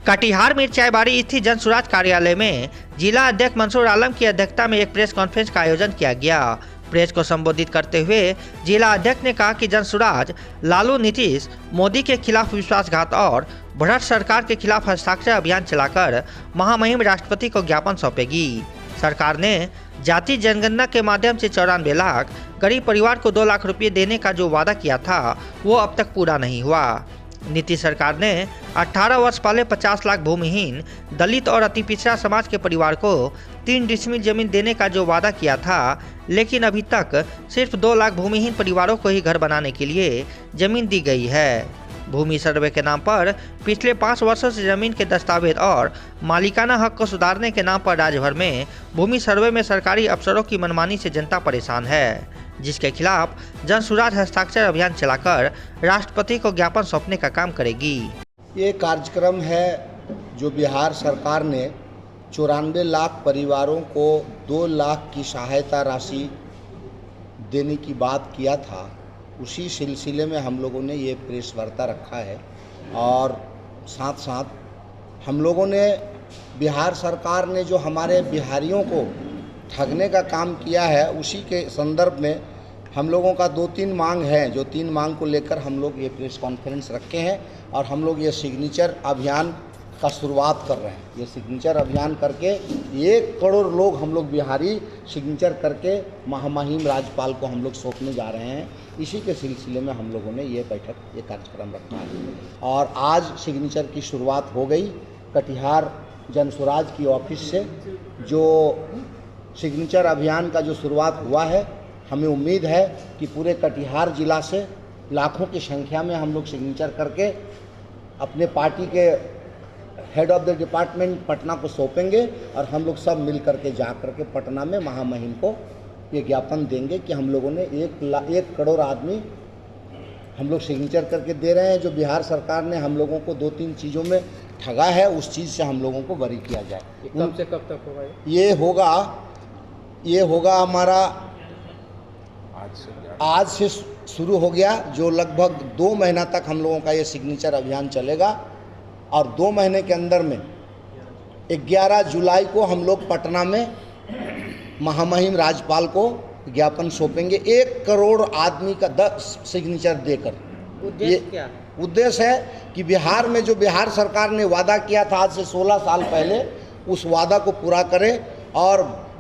कटिहार मिर्चाईबाड़ी स्थित जन सुराज कार्यालय में जिला अध्यक्ष मंसूर आलम की अध्यक्षता में एक प्रेस कॉन्फ्रेंस का आयोजन किया गया। प्रेस को संबोधित करते हुए जिला अध्यक्ष ने कहा कि जन सुराज लालू नीतीश मोदी के खिलाफ विश्वासघात और भ्रष्ट सरकार के खिलाफ हस्ताक्षर अभियान चलाकर महामहिम राष्ट्रपति को ज्ञापन सौंपेगी। सरकार ने जाति जनगणना के माध्यम से 94 लाख गरीब परिवार को 2 लाख रुपये देने का जो वादा किया था वो अब तक पूरा नहीं हुआ। नीतीश सरकार ने 18 वर्ष पहले 50 लाख भूमिहीन दलित और अति पिछड़ा समाज के परिवार को 3 डिसमिल जमीन देने का जो वादा किया था, लेकिन अभी तक सिर्फ 2 लाख भूमिहीन परिवारों को ही घर बनाने के लिए जमीन दी गई है। भूमि सर्वे के नाम पर पिछले 5 वर्षों से जमीन के दस्तावेज और मालिकाना हक को सुधारने के नाम पर राज्य भर में भूमि सर्वे में सरकारी अफसरों की मनमानी से जनता परेशान है, जिसके खिलाफ जन सुराज हस्ताक्षर अभियान चलाकर राष्ट्रपति को ज्ञापन सौंपने का काम करेगी। ये कार्यक्रम है जो बिहार सरकार ने 94 लाख परिवारों को 2 लाख की सहायता राशि देने की बात किया था, उसी सिलसिले में हम लोगों ने ये प्रेस वार्ता रखा है। और साथ साथ हम लोगों ने बिहार सरकार ने जो हमारे बिहारियों को ठगने का काम किया है, उसी के संदर्भ में हम लोगों का 2-3 मांग है, जो 3 मांग को लेकर हम लोग ये प्रेस कॉन्फ्रेंस रखे हैं और हम लोग ये सिग्नेचर अभियान का शुरुआत कर रहे हैं। ये सिग्नेचर अभियान करके 1 करोड़ लोग हम लोग बिहारी सिग्नेचर करके महामहिम राज्यपाल को हम लोग सौंपने जा रहे हैं। इसी के सिलसिले में हम लोगों ने ये कार्यक्रम रखा है और आज सिग्नेचर की शुरुआत हो गई। कटिहार जन सुराज की ऑफिस से जो सिग्नेचर अभियान का जो शुरुआत हुआ है, हमें उम्मीद है कि पूरे कटिहार जिला से लाखों की संख्या में हम लोग सिग्नेचर करके अपने पार्टी के head of the department Patna को सौंपेंगे और हम लोग सब मिल करके जा करके पटना में महामहिम को ये ज्ञापन देंगे कि हम लोगों ने 1 करोड़ आदमी हम लोग सिग्नेचर करके दे रहे हैं। जो बिहार सरकार ने हम लोगों को 2-3 चीज़ों में ठगा है, उस चीज़ से हम लोगों को बरी किया जाए। कब से कब तक होगा ये होगा हमारा आज से शुरू हो गया, जो लगभग 2 महीना तक हम लोगों का ये सिग्नेचर अभियान चलेगा और 2 महीने के अंदर में 11 जुलाई को हम लोग पटना में महामहिम राज्यपाल को ज्ञापन सौंपेंगे 1 करोड़ आदमी का 10 सिग्नेचर देकर। उद्देश्य है कि बिहार में जो बिहार सरकार ने वादा किया था आज से 16 साल पहले, उस वादा को पूरा करें और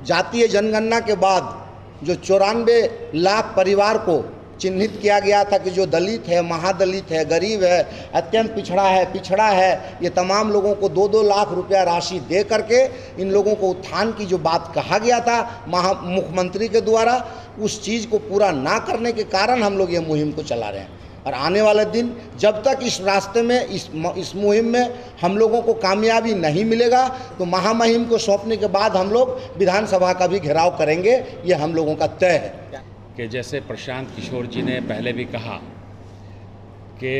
जातीय जनगणना के बाद जो 94 लाख परिवार को चिन्हित किया गया था कि जो दलित है, महादलित है, गरीब है, अत्यंत पिछड़ा है, ये तमाम लोगों को 2-2 लाख रुपया राशि दे करके इन लोगों को उत्थान की जो बात कहा गया था मुख्यमंत्री के द्वारा, उस चीज़ को पूरा ना करने के कारण हम लोग ये मुहिम को चला रहे हैं। और आने वाले दिन जब तक इस रास्ते में इस मुहिम में हम लोगों को कामयाबी नहीं मिलेगा, तो महामहिम को सौंपने के बाद हम लोग विधानसभा का भी घेराव करेंगे, ये हम लोगों का तय है। कि जैसे प्रशांत किशोर जी ने पहले भी कहा कि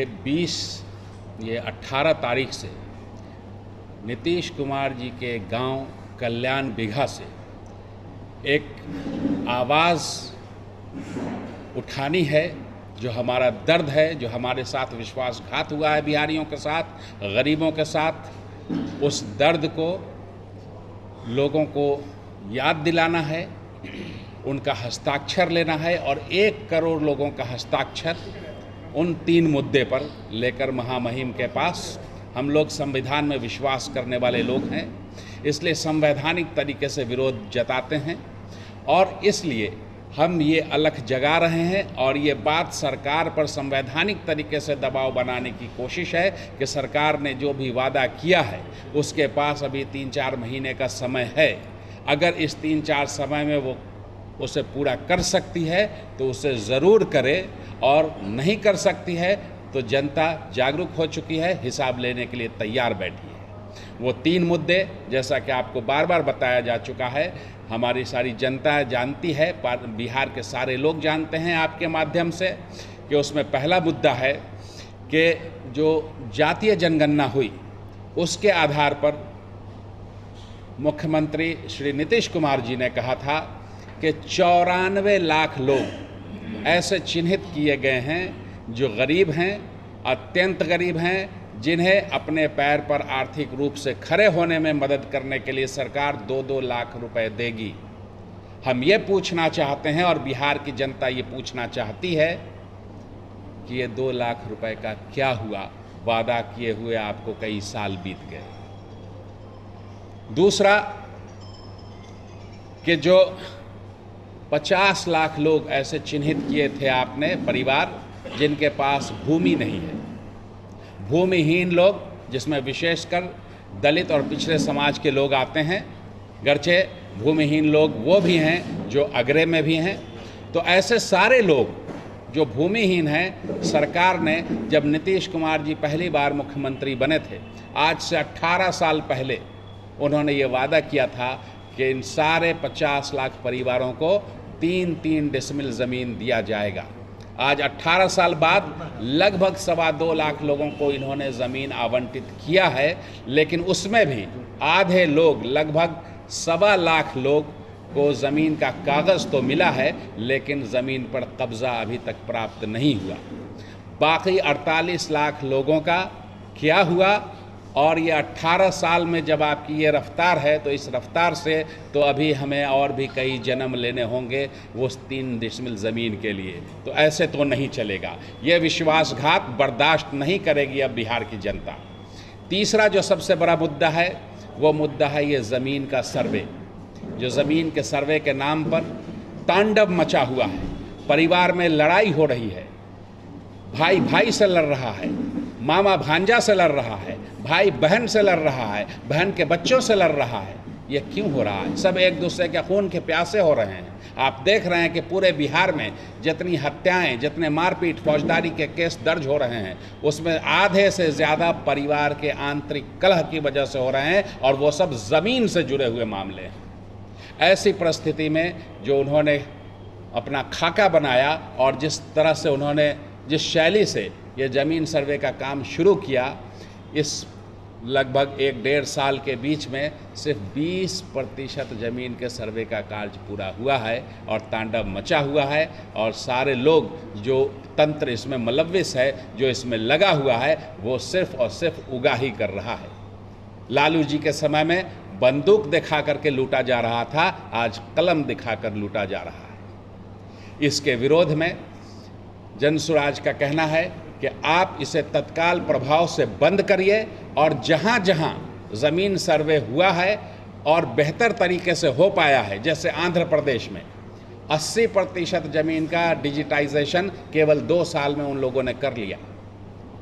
18 तारीख से नीतीश कुमार जी के गांव कल्याण बिघा से एक आवाज़ उठानी है, जो हमारा दर्द है, जो हमारे साथ विश्वासघात हुआ है बिहारियों के साथ, गरीबों के साथ, उस दर्द को लोगों को याद दिलाना है, उनका हस्ताक्षर लेना है और 1 करोड़ लोगों का हस्ताक्षर उन 3 मुद्दे पर लेकर महामहिम के पास। हम लोग संविधान में विश्वास करने वाले लोग हैं, इसलिए संवैधानिक तरीके से विरोध जताते हैं और इसलिए हम ये अलख जगा रहे हैं और ये बात सरकार पर संवैधानिक तरीके से दबाव बनाने की कोशिश है कि सरकार ने जो भी वादा किया है उसके पास अभी 3-4 महीने का समय है। अगर इस 3-4 समय में वो उसे पूरा कर सकती है तो उसे ज़रूर करे और नहीं कर सकती है तो जनता जागरूक हो चुकी है, हिसाब लेने के लिए तैयार बैठी है। वो 3 मुद्दे जैसा कि आपको बार बार बताया जा चुका है, हमारी सारी जनता जानती है, बिहार के सारे लोग जानते हैं आपके माध्यम से, कि उसमें पहला मुद्दा है कि जो जातीय जनगणना हुई उसके आधार पर मुख्यमंत्री श्री नीतीश कुमार जी ने कहा था कि 94 लाख लोग ऐसे चिन्हित किए गए हैं जो गरीब हैं, अत्यंत गरीब हैं, जिन्हें अपने पैर पर आर्थिक रूप से खड़े होने में मदद करने के लिए सरकार 2-2 लाख रुपए देगी। हम ये पूछना चाहते हैं और बिहार की जनता ये पूछना चाहती है कि ये 2 लाख रुपए का क्या हुआ? वादा किए हुए आपको कई साल बीत गए। दूसरा कि जो 50 लाख लोग ऐसे चिन्हित किए थे आपने परिवार जिनके पास भूमि नहीं है, भूमिहीन लोग, जिसमें विशेषकर दलित और पिछड़े समाज के लोग आते हैं, गरचे भूमिहीन लोग वो भी हैं जो अगरे में भी हैं। तो ऐसे सारे लोग जो भूमिहीन हैं, सरकार ने जब नीतीश कुमार जी पहली बार मुख्यमंत्री बने थे, आज से 18 साल पहले उन्होंने ये वादा किया था कि इन सारे 50 लाख परिवारों को 3-3 डेसिमल ज़मीन दिया जाएगा। आज 18 साल बाद लगभग 2.25 लाख लोगों को इन्होंने ज़मीन आवंटित किया है, लेकिन उसमें भी आधे लोग, लगभग 1.25 लाख लोग को ज़मीन का कागज़ तो मिला है, लेकिन ज़मीन पर कब्ज़ा अभी तक प्राप्त नहीं हुआ। बाकी 48 लाख लोगों का क्या हुआ? और ये 18 साल में जब आपकी ये रफ्तार है, तो इस रफ्तार से तो अभी हमें और भी कई जन्म लेने होंगे वो 3 डेसिमल ज़मीन के लिए। तो ऐसे तो नहीं चलेगा, ये विश्वासघात बर्दाश्त नहीं करेगी अब बिहार की जनता। तीसरा जो सबसे बड़ा मुद्दा है, वो मुद्दा है ये ज़मीन का सर्वे। जो ज़मीन के सर्वे के नाम पर तांडव मचा हुआ है, परिवार में लड़ाई हो रही है, भाई भाई से लड़ रहा है, मामा भांजा से लड़ रहा है, भाई बहन से लड़ रहा है, बहन के बच्चों से लड़ रहा है। ये क्यों हो रहा है? सब एक दूसरे के खून के प्यासे हो रहे हैं। आप देख रहे हैं कि पूरे बिहार में जितनी हत्याएं, जितने मारपीट, फौजदारी के केस दर्ज हो रहे हैं, उसमें आधे से ज़्यादा परिवार के आंतरिक कलह की वजह से हो रहे हैं, और वो सब ज़मीन से जुड़े हुए मामले हैं। ऐसी परिस्थिति में जो उन्होंने अपना खाका बनाया और जिस तरह से उन्होंने, जिस शैली से ये ज़मीन सर्वे का काम शुरू किया, इस लगभग 1-1.5 साल के बीच में सिर्फ 20% ज़मीन के सर्वे का कार्य पूरा हुआ है और तांडव मचा हुआ है। और सारे लोग, जो तंत्र इसमें मुलव्विस है, जो इसमें लगा हुआ है, वो सिर्फ और सिर्फ उगाही कर रहा है। लालू जी के समय में बंदूक दिखा करके लूटा जा रहा था, आज कलम दिखाकर लूटा जा रहा है। इसके विरोध में जनसुराज का कहना है कि आप इसे तत्काल प्रभाव से बंद करिए, और जहाँ जहाँ ज़मीन सर्वे हुआ है और बेहतर तरीके से हो पाया है, जैसे आंध्र प्रदेश में 80% ज़मीन का डिजिटाइजेशन केवल 2 साल में उन लोगों ने कर लिया,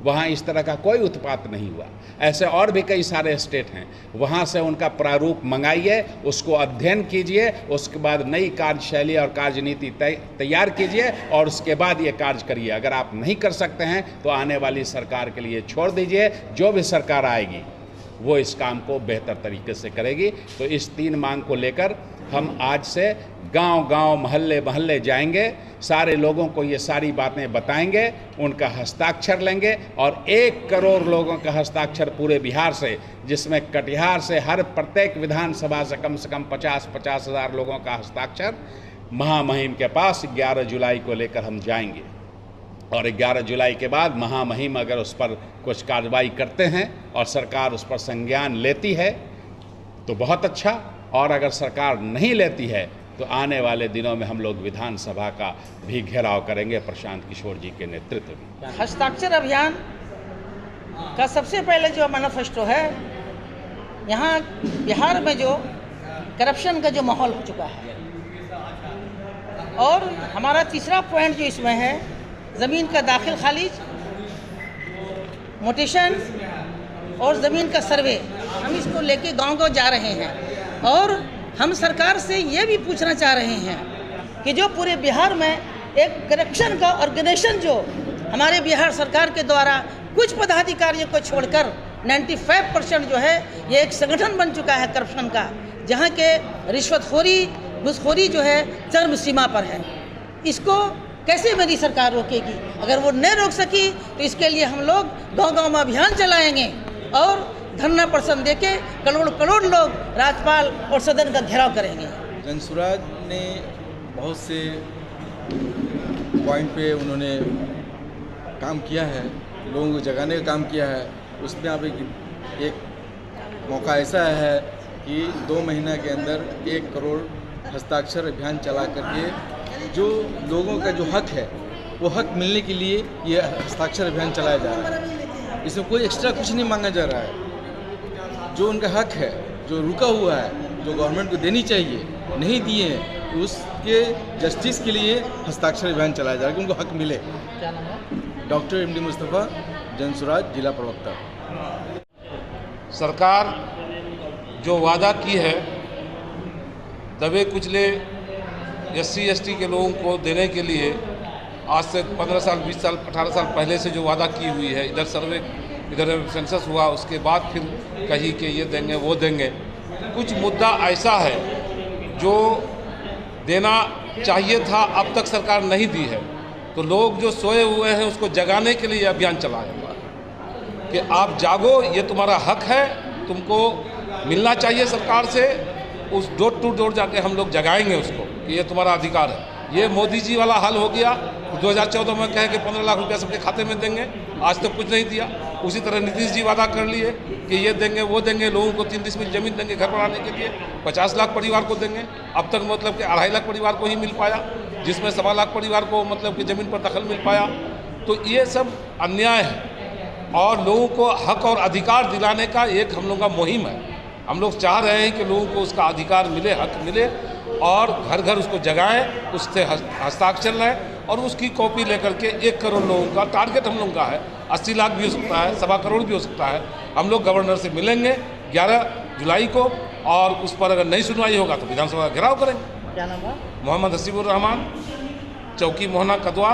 वहाँ इस तरह का कोई उत्पात नहीं हुआ। ऐसे और भी कई सारे स्टेट हैं, वहाँ से उनका प्रारूप मंगाइए, उसको अध्ययन कीजिए, उसके बाद नई कार्यशैली और कार्यनीति तैयार कीजिए, और उसके बाद ये कार्य करिए। अगर आप नहीं कर सकते हैं तो आने वाली सरकार के लिए छोड़ दीजिए, जो भी सरकार आएगी वो इस काम को बेहतर तरीके से करेगी। तो इस 3 मांग को लेकर हम आज से गांव-गांव, महल्ले-महल्ले जाएंगे, सारे लोगों को ये सारी बातें बताएंगे, उनका हस्ताक्षर लेंगे, और 1 करोड़ लोगों का हस्ताक्षर पूरे बिहार से, जिसमें कटिहार से हर प्रत्येक विधानसभा से कम 50-50 हज़ार लोगों का हस्ताक्षर महामहिम के पास 11 जुलाई को लेकर हम जाएंगे। और 11 जुलाई के बाद महामहिम अगर उस पर कुछ कार्रवाई करते हैं और सरकार उस पर संज्ञान लेती है तो बहुत अच्छा, और अगर सरकार नहीं लेती है तो आने वाले दिनों में हम लोग विधानसभा का भी घेराव करेंगे प्रशांत किशोर जी के नेतृत्व में। हस्ताक्षर अभियान का सबसे पहले जो मैनिफेस्टो है, यहाँ बिहार में जो करप्शन का जो माहौल हो चुका है, और हमारा तीसरा पॉइंट जो इसमें है, ज़मीन का दाखिल खारिज, मोटेशन और ज़मीन का सर्वे, हम इसको लेके गांव-गांव जा रहे हैं। और हम सरकार से ये भी पूछना चाह रहे हैं कि जो पूरे बिहार में एक करप्शन का ऑर्गेनाइजेशन जो हमारे बिहार सरकार के द्वारा कुछ पदाधिकारियों को छोड़कर 95% जो है ये एक संगठन बन चुका है करप्शन का, जहाँ के रिश्वतखोरी, घूसखोरी जो है चरम सीमा पर है। इसको कैसे मेरी सरकार रोकेगी? अगर वो नहीं रोक सकी तो इसके लिए हम लोग गांव-गांव में अभियान चलाएंगे और धरना प्रदर्शन देके करोड़ लोग राज्यपाल और सदन का घेराव करेंगे। जनसुराज ने बहुत से पॉइंट पे उन्होंने काम किया है, लोगों को जगाने का काम किया है, उसमें अब एक मौका ऐसा है कि 2 महीने के अंदर 1 करोड़ हस्ताक्षर अभियान चला करके जो लोगों का जो हक है वो हक मिलने के लिए ये हस्ताक्षर अभियान चलाया जा रहा है। इसमें कोई एक्स्ट्रा कुछ नहीं मांगा जा रहा है। जो उनका हक है, जो रुका हुआ है, जो गवर्नमेंट को देनी चाहिए, नहीं दिए हैं, तो उसके जस्टिस के लिए हस्ताक्षर अभियान चलाया जा रहा है कि उनको हक मिले। डॉक्टर MD मुस्तफ़ा, जनसुराज, जिला प्रवक्ता। सरकार जो वादा की है दबे कुचले SC ST के लोगों को देने के लिए आज से 15 साल 20 साल 18 साल पहले से जो वादा की हुई है, इधर सर्वे इधर सेंसस हुआ, उसके बाद फिर कही कि ये देंगे वो देंगे। कुछ मुद्दा ऐसा है जो देना चाहिए था, अब तक सरकार नहीं दी है, तो लोग जो सोए हुए हैं उसको जगाने के लिए अभियान चलाया हुआ है कि आप जागो, ये तुम्हारा हक है, तुमको मिलना चाहिए सरकार से। उस डोर टू डोर जाके हम लोग जगाएंगे उसको कि ये तुम्हारा अधिकार है। ये मोदी जी वाला हाल हो गया। 2014 में कहे कि 15 लाख रुपया सबके खाते में देंगे, आज तक कुछ नहीं दिया। उसी तरह नीतीश जी वादा कर लिए कि ये देंगे वो देंगे, लोगों को 3 डिसमिल जमीन देंगे घर बनाने के लिए, 50 लाख परिवार को देंगे। अब तक मतलब कि 2.5 लाख परिवार को ही मिल पाया, जिसमें 1.25 लाख परिवार को मतलब कि ज़मीन पर दखल मिल पाया। तो ये सब अन्याय है और लोगों को हक और अधिकार दिलाने का एक हम लोगों का मुहिम है। हम लोग चाह रहे हैं कि लोगों को उसका अधिकार मिले, हक मिले और घर घर उसको जगाएं, उससे हस्ताक्षर लें और उसकी कॉपी लेकर के 1 करोड़ लोगों का टारगेट हम लोगों का है। 80 लाख भी हो सकता है, 1.25 करोड़ भी हो सकता है। हम लोग गवर्नर से मिलेंगे 11 जुलाई को और उस पर अगर नहीं सुनवाई होगा तो विधानसभा का घेराव करेंगे। क्या नाम है? मोहम्मद हसीबुर रहमान, चौकी मोहना कदवा,